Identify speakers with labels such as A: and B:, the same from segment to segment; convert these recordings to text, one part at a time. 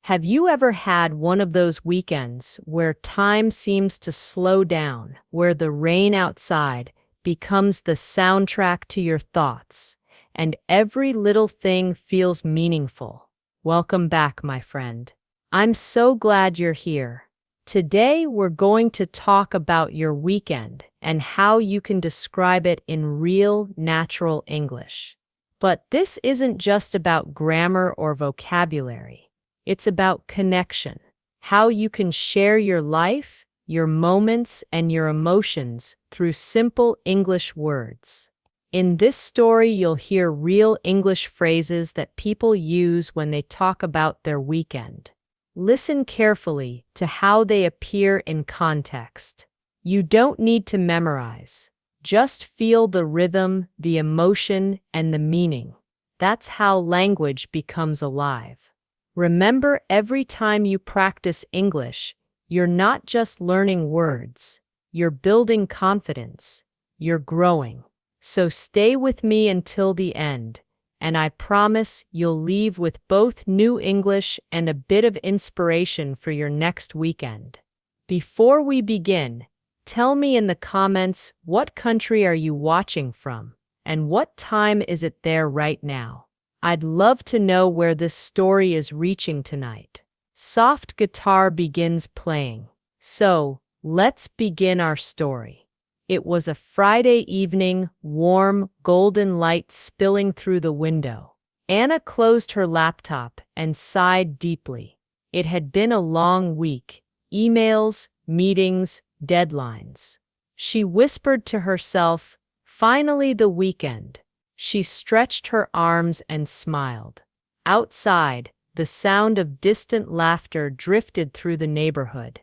A: Have you ever had one of those weekends where time seems to slow down, where the rain outside becomes the soundtrack to your thoughts, and every little thing feels meaningful? Welcome back, my friend. I'm so glad you're here. Today, we're going to talk about your weekend and how you can describe it in real, natural English. But this isn't just about grammar or vocabulary. It's about connection, how you can share your life, your moments, and your emotions through simple English words. In this story, you'll hear real English phrases that people use when they talk about their weekend. Listen carefully to how they appear in context. You don't need to memorize. Just feel the rhythm, the emotion, and the meaning. That's how language becomes alive. Remember, every time you practice English, you're not just learning words, you're building confidence, you're growing. So stay with me until the end, and I promise you'll leave with both new English and a bit of inspiration for your next weekend. Before we begin, tell me in the comments, what country are you watching from, and what time is it there right now? I'd love to know where this story is reaching tonight. Soft guitar begins playing. So, let's begin our story. It was a Friday evening, warm, golden light spilling through the window. Anna closed her laptop and sighed deeply. It had been a long week. Emails, meetings, deadlines. She whispered to herself, "Finally the weekend." She stretched her arms and smiled. Outside, the sound of distant laughter drifted through the neighborhood.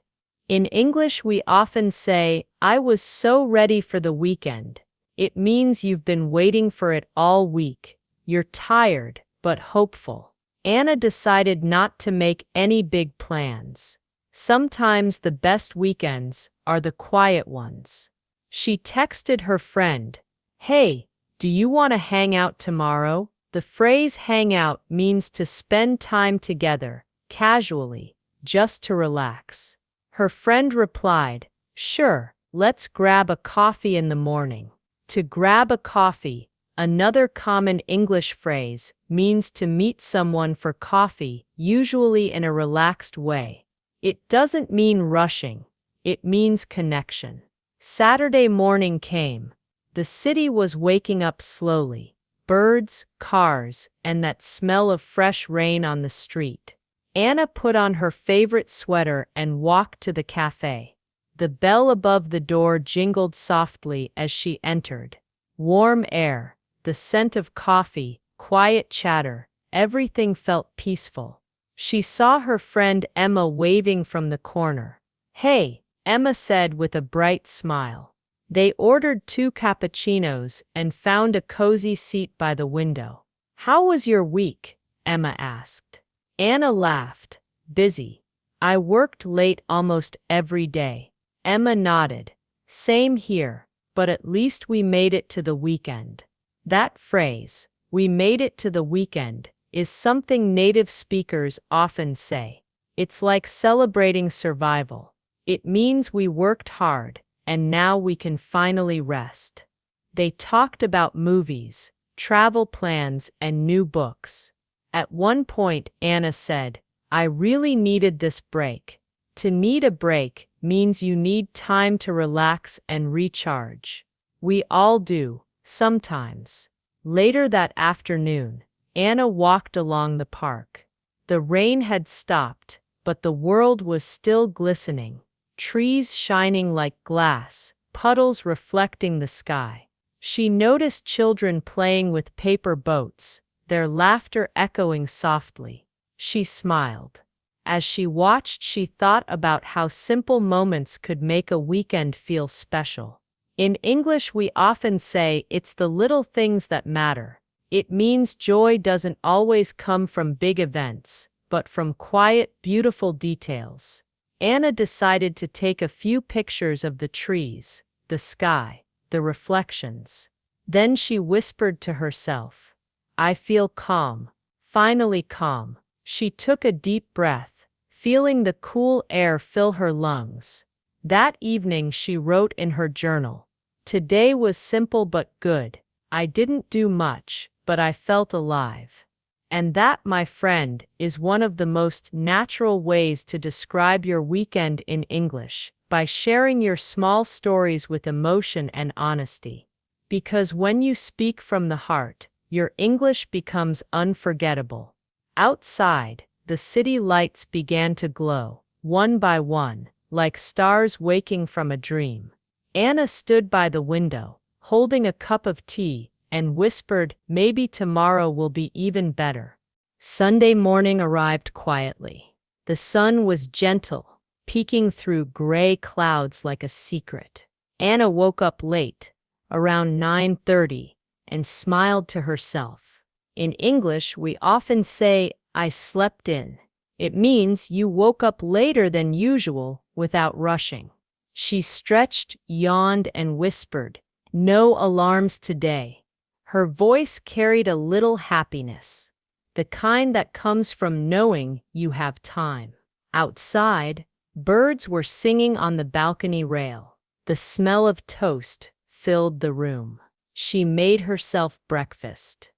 A: In English, we often say, "I was so ready for the weekend." It means you've been waiting for it all week. You're tired, but hopeful. Anna decided not to make any big plans. Sometimes the best weekends are the quiet ones. She texted her friend, "Hey, do you want to hang out tomorrow?" The phrase hang out means to spend time together, casually, just to relax. Her friend replied, "Sure, let's grab a coffee in the morning." To grab a coffee, another common English phrase, means to meet someone for coffee, usually in a relaxed way. It doesn't mean rushing, it means connection. Saturday morning came. The city was waking up slowly. Birds, cars, and that smell of fresh rain on the street. Anna put on her favorite sweater and walked to the cafe. The bell above the door jingled softly as she entered. Warm air, the scent of coffee, quiet chatter, everything felt peaceful. She saw her friend Emma waving from the corner. "Hey," Emma said with a bright smile. They ordered 2 cappuccinos and found a cozy seat by the window. "How was your week?" Emma asked. Anna laughed. "Busy. I worked late almost every day." Emma nodded. "Same here, but at least we made it to the weekend." That phrase, "we made it to the weekend," is something native speakers often say. It's like celebrating survival. It means we worked hard, and now we can finally rest. They talked about movies, travel plans, and new books. At one point, Anna said, "I really needed this break." To need a break means you need time to relax and recharge. We all do, sometimes. Later that afternoon, Anna walked along the park. The rain had stopped, but the world was still glistening. Trees shining like glass, puddles reflecting the sky. She noticed children playing with paper boats, their laughter echoing softly. She smiled. As she watched, she thought about how simple moments could make a weekend feel special. In English, we often say, "It's the little things that matter." It means joy doesn't always come from big events, but from quiet, beautiful details. Anna decided to take a few pictures of the trees, the sky, the reflections. Then she whispered to herself, "I feel calm, finally calm." She took a deep breath, feeling the cool air fill her lungs. That evening she wrote in her journal, "Today was simple but good. I didn't do much, but I felt alive." And that, my friend, is one of the most natural ways to describe your weekend in English, by sharing your small stories with emotion and honesty. Because when you speak from the heart, your English becomes unforgettable. Outside, the city lights began to glow, one by one, like stars waking from a dream. Anna stood by the window, holding a cup of tea, and whispered, "Maybe tomorrow will be even better." Sunday morning arrived quietly. The sun was gentle, peeking through gray clouds like a secret. Anna woke up late, around 9:30, and smiled to herself. In English, we often say, "I slept in." It means you woke up later than usual without rushing. She stretched, yawned, and whispered, "No alarms today." Her voice carried a little happiness, the kind that comes from knowing you have time. Outside, birds were singing on the balcony rail. The smell of toast filled the room. She made herself breakfast: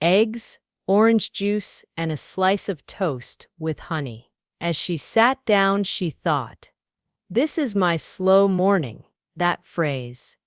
A: eggs, orange juice, and a slice of toast with honey. As she sat down, she thought, "This is my slow morning." That phrase,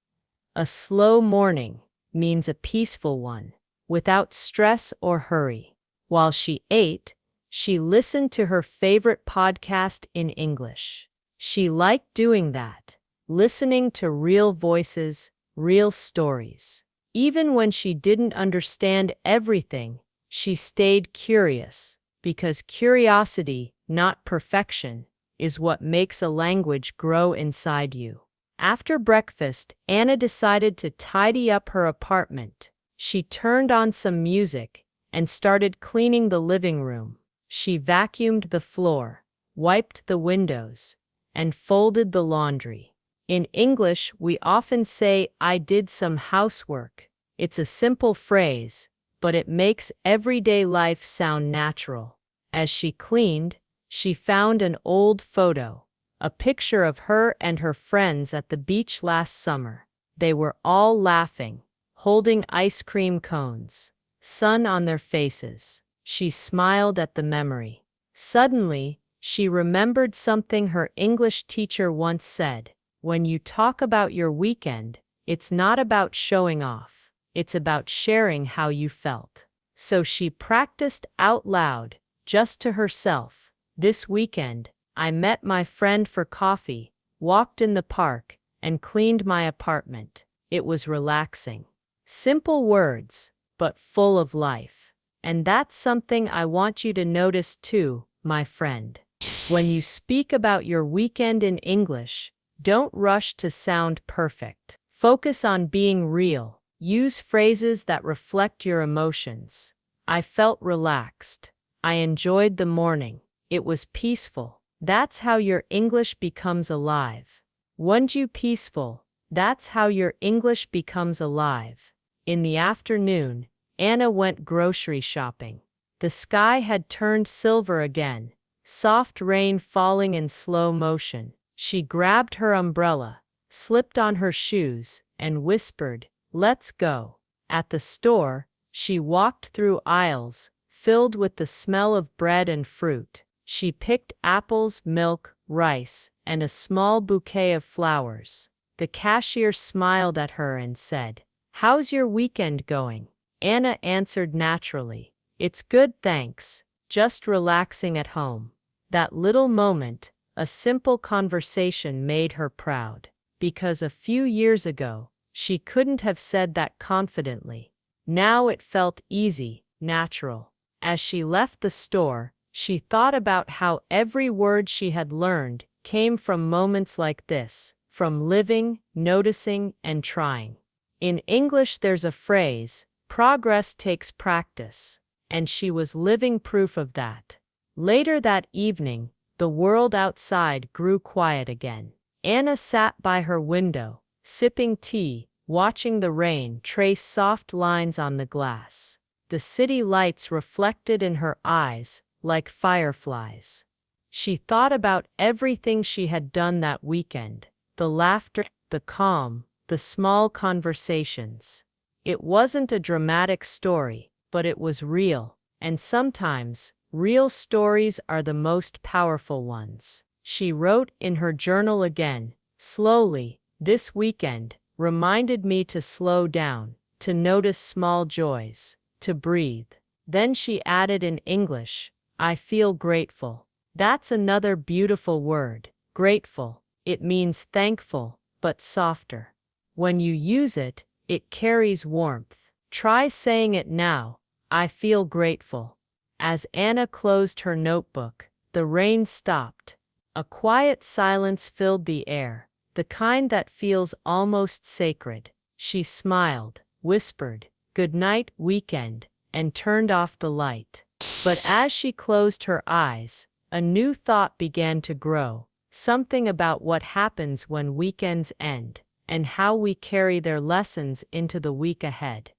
A: "a slow morning," means a peaceful one, without stress or hurry. While she ate, she listened to her favorite podcast in English. She liked doing that, listening to real voices, real stories. Even when she didn't understand everything, she stayed curious, because curiosity, not perfection, is what makes a language grow inside you. After breakfast, Anna decided to tidy up her apartment. She turned on some music and started cleaning the living room. She vacuumed the floor, wiped the windows, and folded the laundry. In English, we often say, "I did some housework." It's a simple phrase, but it makes everyday life sound natural. As she cleaned, she found an old photo, a picture of her and her friends at the beach last summer. They were all laughing, holding ice cream cones, sun on their faces. She smiled at the memory. Suddenly, she remembered something her English teacher once said: "When you talk about your weekend, it's not about showing off, it's about sharing how you felt." So she practiced out loud, just to herself. "This weekend, I met my friend for coffee, walked in the park, and cleaned my apartment. It was relaxing." Simple words, but full of life. And that's something I want you to notice too, my friend. When you speak about your weekend in English, don't rush to sound perfect. Focus on being real. Use phrases that reflect your emotions. "I felt relaxed." "I enjoyed the morning. It was peaceful." That's how your English becomes alive. "Weren't you peaceful?" That's how your English becomes alive. In the afternoon, Anna went grocery shopping. The sky had turned silver again, soft rain falling in slow motion. She grabbed her umbrella, slipped on her shoes, and whispered, "Let's go." At the store, she walked through aisles filled with the smell of bread and fruit. She picked apples, milk, rice, and a small bouquet of flowers. The cashier smiled at her and said, "How's your weekend going?" Anna answered naturally, "It's good, thanks. Just relaxing at home." That little moment, a simple conversation, made her proud. Because a few years ago, she couldn't have said that confidently. Now it felt easy, natural. As she left the store, she thought about how every word she had learned came from moments like this, from living, noticing, and trying. In English, there's a phrase, "Progress takes practice," and she was living proof of that. Later that evening, the world outside grew quiet again. Anna sat by her window, sipping tea, watching the rain trace soft lines on the glass. The city lights reflected in her eyes like fireflies. She thought about everything she had done that weekend, the laughter, the calm, the small conversations. It wasn't a dramatic story, but it was real, and sometimes, real stories are the most powerful ones. She wrote in her journal again, slowly, "This weekend reminded me to slow down, to notice small joys, to breathe." Then she added in English, "I feel grateful." That's another beautiful word, grateful. It means thankful, but softer. When you use it, it carries warmth. Try saying it now, "I feel grateful." As Anna closed her notebook, the rain stopped. A quiet silence filled the air, the kind that feels almost sacred. She smiled, whispered, "Good night, weekend," and turned off the light. But as she closed her eyes, a new thought began to grow, something about what happens when weekends end, and how we carry their lessons into the week ahead.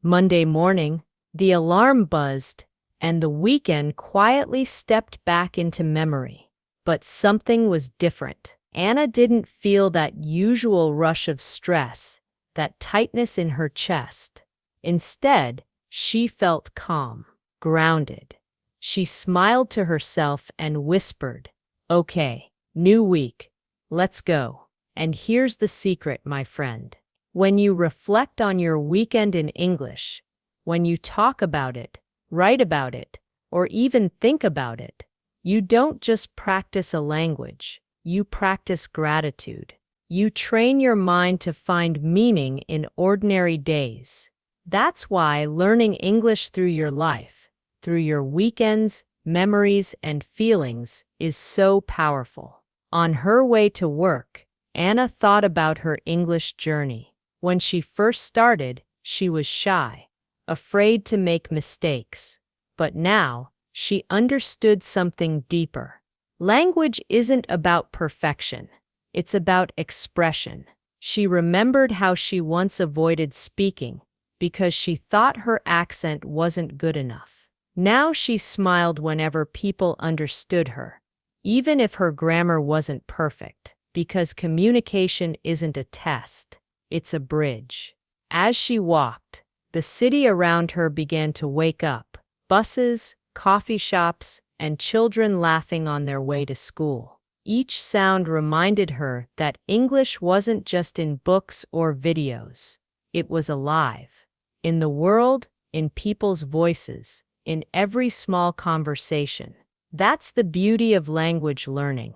A: Monday morning, the alarm buzzed, and the weekend quietly stepped back into memory. But something was different. Anna didn't feel that usual rush of stress, that tightness in her chest. Instead, she felt calm, grounded. She smiled to herself and whispered, "Okay, new week, let's go." And here's the secret, my friend. When you reflect on your weekend in English, when you talk about it, write about it, or even think about it, you don't just practice a language, you practice gratitude. You train your mind to find meaning in ordinary days. That's why learning English through your life, through your weekends, memories, and feelings is so powerful. On her way to work, Anna thought about her English journey. When she first started, she was shy, afraid to make mistakes. But now, she understood something deeper. Language isn't about perfection. It's about expression. She remembered how she once avoided speaking because she thought her accent wasn't good enough. Now she smiled whenever people understood her, even if her grammar wasn't perfect, because communication isn't a test, it's a bridge. As she walked, the city around her began to wake up. Buses, coffee shops, and children laughing on their way to school. Each sound reminded her that English wasn't just in books or videos. It was alive. In the world, in people's voices, in every small conversation. That's the beauty of language learning.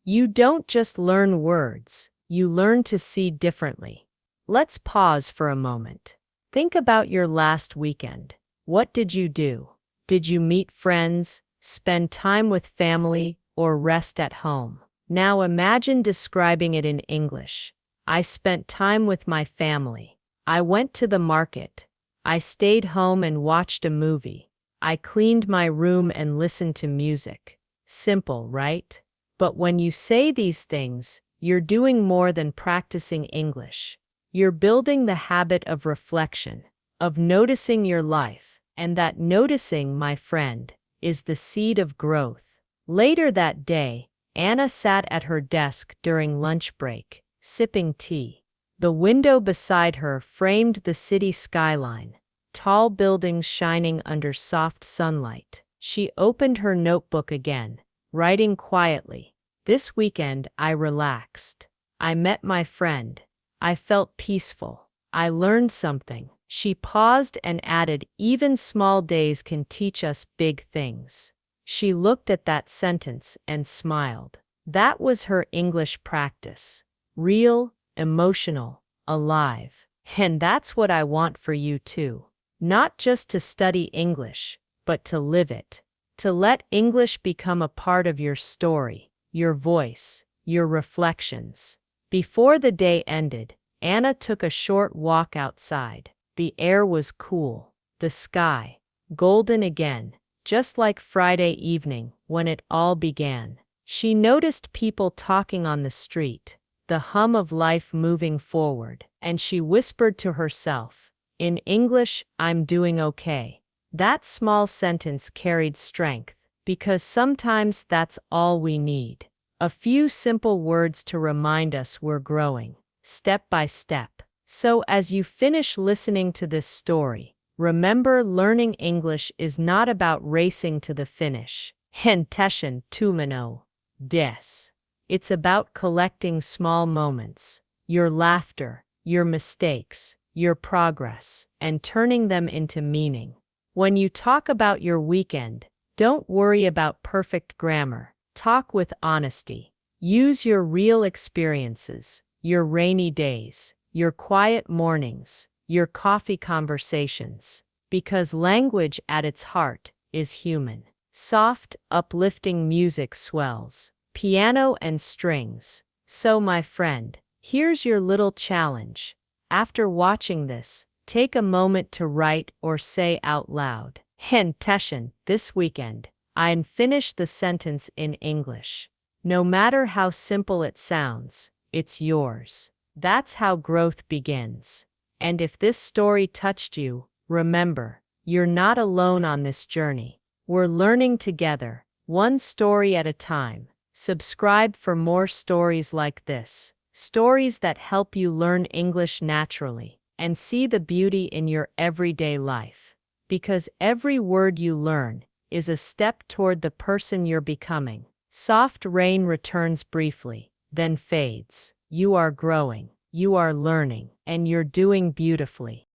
A: You don't just learn words, you learn to see differently. Let's pause for a moment. Think about your last weekend. What did you do? Did you meet friends, spend time with family, or rest at home? Now imagine describing it in English. I spent time with my family. I went to the market. I stayed home and watched a movie. I cleaned my room and listened to music. Simple, right? But when you say these things, you're doing more than practicing English. You're building the habit of reflection, of noticing your life, and that noticing, my friend, is the seed of growth. Later that day, Anna sat at her desk during lunch break, sipping tea. The window beside her framed the city skyline, tall buildings shining under soft sunlight. She opened her notebook again, writing quietly. This weekend I relaxed. I met my friend. I felt peaceful. I learned something. She paused and added, even small days can teach us big things. She looked at that sentence and smiled. That was her English practice. Real, emotional, alive. And that's what I want for you too. Not just to study English, but to live it. To let English become a part of your story, your voice, your reflections. Before the day ended, Anna took a short walk outside. The air was cool, the sky, golden again, just like Friday evening when it all began. She noticed people talking on the street, the hum of life moving forward, and she whispered to herself, in English, I'm doing okay. That small sentence carried strength. because sometimes that's all we need. A few simple words to remind us we're growing, step by step. So as you finish listening to this story, remember learning English is not about racing to the finish. Henteschen tumeno. Des. It's about collecting small moments, your laughter, your mistakes, your progress, and turning them into meaning. When you talk about your weekend, don't worry about perfect grammar. Talk with honesty. Use your real experiences, your rainy days, your quiet mornings, your coffee conversations, because language at its heart is human. Soft, uplifting music swells, piano and strings. So, my friend, here's your little challenge. After watching this, take a moment to write or say out loud, Henteschen, this weekend, I'm finished the sentence in English. No matter how simple it sounds, it's yours. That's how growth begins. And if this story touched you, remember, you're not alone on this journey. We're learning together, one story at a time. Subscribe for more stories like this, stories that help you learn English naturally and see the beauty in your everyday life. Because every word you learn is a step toward the person you're becoming. Soft rain returns briefly, then fades. You are growing, you are learning, and you're doing beautifully.